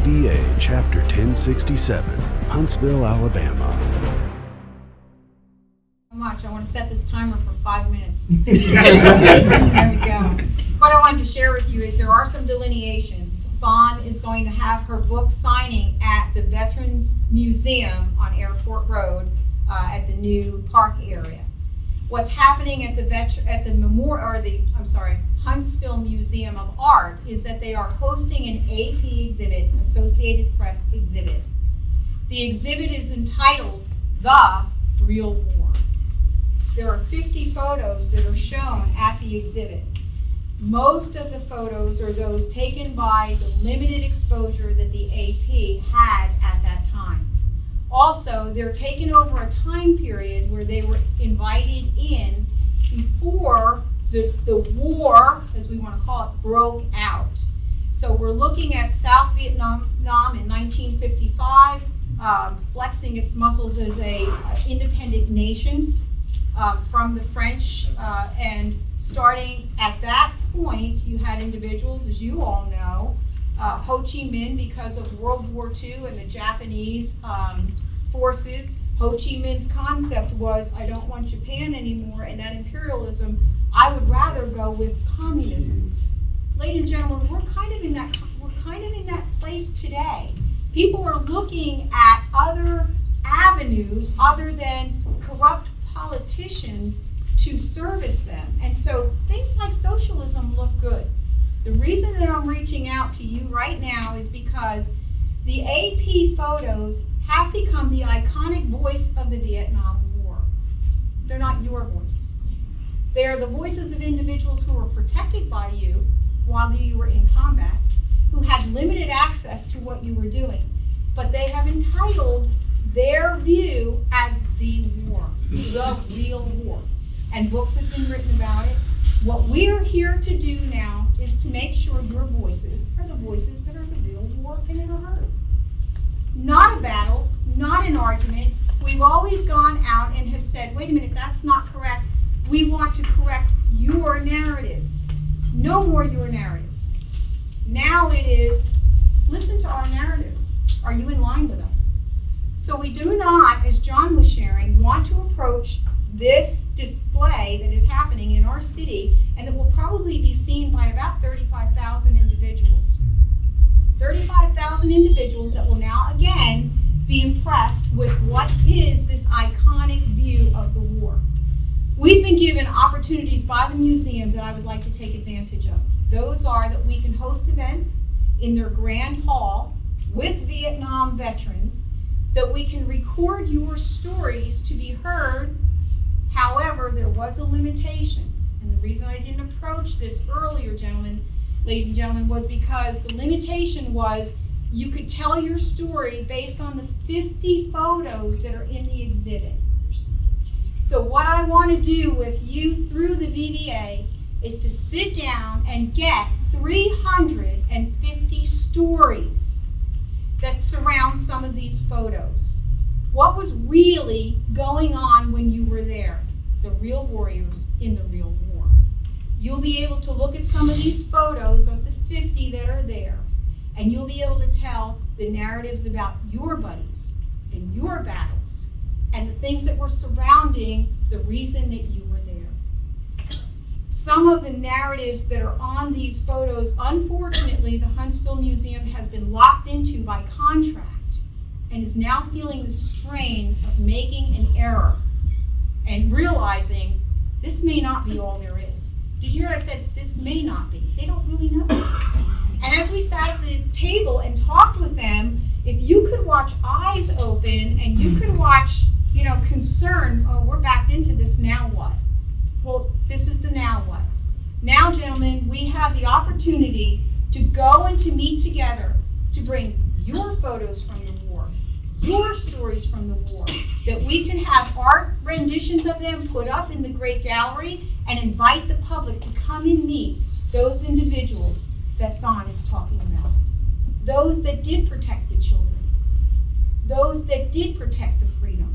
VVA Chapter 1067, Huntsville, Alabama. Much. I want to set this timer for 5 minutes. There we go. What I wanted to share with you is there are some delineations. Fawn is going to have her book signing at the Veterans Museum on Airport Road at the new park area. What's happening at the Huntsville Museum of Art is that they are hosting an AP exhibit, an Associated Press exhibit. The exhibit is entitled The Real War. There are 50 photos that are shown at the exhibit. Most of the photos are those taken by the limited exposure that the AP had at that time. Also, they're taken over a time period where they were invited in before the war, as we want to call it, broke out. So we're looking at South Vietnam in 1955, flexing its muscles as an independent nation from the French, and starting at that point, you had individuals, as you all know, Ho Chi Minh, because of World War II and the Japanese forces. Ho Chi Minh's concept was, I don't want Japan anymore, and that imperialism, I would rather go with communism. Ladies and gentlemen, we're kind of in that place today. People are looking at other avenues other than corrupt politicians to service them. And so things like socialism look good. The reason that I'm reaching out to you right now is because the AP photos have become the iconic voice of the Vietnam War. They're not your voice. They are the voices of individuals who were protected by you while you were in combat, who had limited access to what you were doing. But they have entitled their view as the war, the real war. And books have been written about it. What we're here to do now is to make sure your voices are the voices that are the real war and that are heard. Not a battle, not an argument. We've always gone out and have said, wait a minute, that's not correct. We want to correct your narrative. No more your narrative. Now it is, listen to our narrative. Are you in line with us? So we do not, as John was sharing, want to approach this display that is happening in our city and that will probably be seen by about 35,000 individuals. 35,000 individuals that will now again be impressed with what is this iconic view of the war. We've been given opportunities by the museum that I would like to take advantage of. Those are that we can host events in their grand hall with Vietnam veterans, that we can record your stories to be heard. However, there was a limitation. And the reason I didn't approach this earlier, ladies and gentlemen, was because the limitation was you could tell your story based on the 50 photos that are in the exhibit. So what I want to do with you through the VVA is to sit down and get 350 stories that surround some of these photos. What was really going on when you were there? The real warriors in the real war. You'll be able to look at some of these photos of the 50 that are there, and you'll be able to tell the narratives about your buddies and your battles and the things that were surrounding the reason that you were there. Some of the narratives that are on these photos, unfortunately, the Huntsville Museum has been locked into by contract and is now feeling the strain of making an error and realizing this may not be all there is. Did you hear I said this may not be? They don't really know. And as we sat at the table and talked with them, if you could watch eyes open and you could watch, concern, oh, we're backed into this, now what? Well, this is the now what. Now, gentlemen, we have the opportunity to go and to meet together to bring your photos from the war, your stories from the war, that we can have art renditions of them put up in the great gallery and invite the public to come and meet those individuals that Thon is talking about. Those that did protect the children, those that did protect the freedom,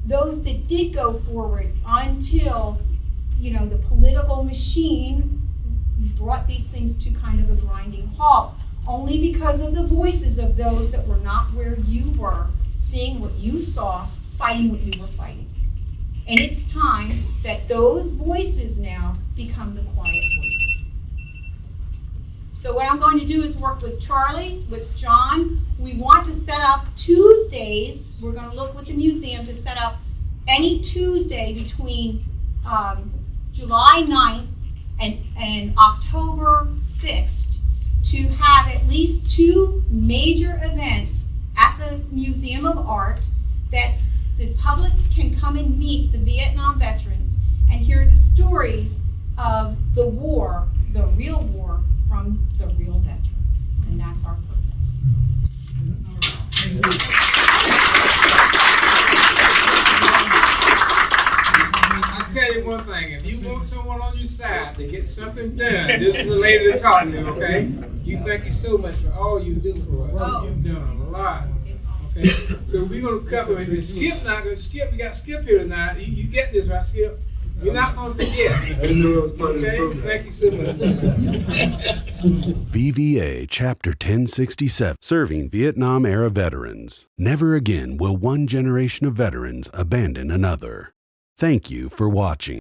those that did go forward until, the political machine brought these things to kind of a grinding halt, only because of the voices of those that were not where you were, seeing what you saw, fighting what you were fighting. And it's time that those voices now become the quiet voices. So what I'm going to do is work with Charlie, with John. We want to set up Tuesdays. We're going to look with the museum to set up any Tuesday between July 9th and October 6th to have at least 2 major events at the Museum of Art that the public can come and meet the Vietnam veterans and hear the stories of the war, the real war, from the real veterans. And that's our purpose. I tell you one thing, if you want someone on your side to get something done, this is the lady to talk to, okay? You thank you so much for all you do for us. Oh. You've done a lot. Okay, so we're going to cover it. Skip not going to skip. We got Skip here tonight. You get this right, Skip? You're not going to forget. I knew it was part of the Okay, program. thank you so much. VVA Chapter 1067, Serving Vietnam-Era Veterans. Never again will one generation of veterans abandon another. Thank you for watching.